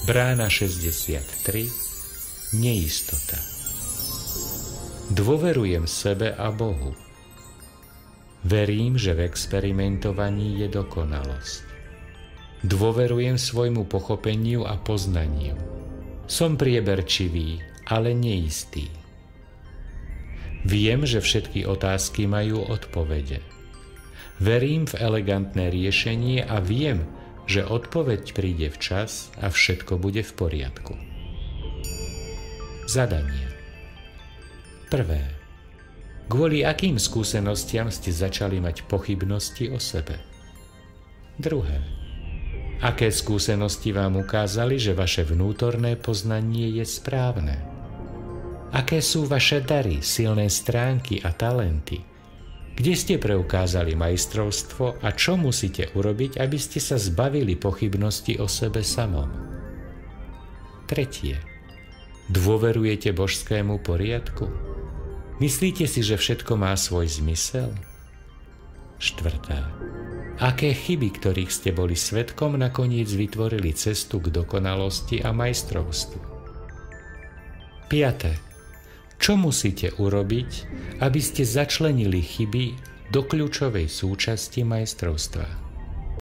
Brána 63. Neistota. Dôverujem sebe a Bohu. Verím, že v experimentovaní je dokonalosť. Dôverujem svojmu pochopeniu a poznaniu. Som prieberčivý, ale neistý. Viem, že všetky otázky majú odpovede. Verím v elegantné riešenie a viem, že odpoveď príde včas a všetko bude v poriadku. Zadanie. 1. Kvôli akým skúsenostiam ste začali mať pochybnosti o sebe? 2. Aké skúsenosti vám ukázali, že vaše vnútorné poznanie je správne? Aké sú vaše dary, silné stránky a talenty? Kde ste preukázali majstrovstvo a čo musíte urobiť, aby ste sa zbavili pochybnosti o sebe samom? 3. Dôverujete božskému poriadku? Myslíte si, že všetko má svoj zmysel? 4. Aké chyby, ktorých ste boli svedkom, nakoniec vytvorili cestu k dokonalosti a majstrovstvu? 5. Čo musíte urobiť, aby ste začlenili chyby do kľúčovej súčasti majstrovstva?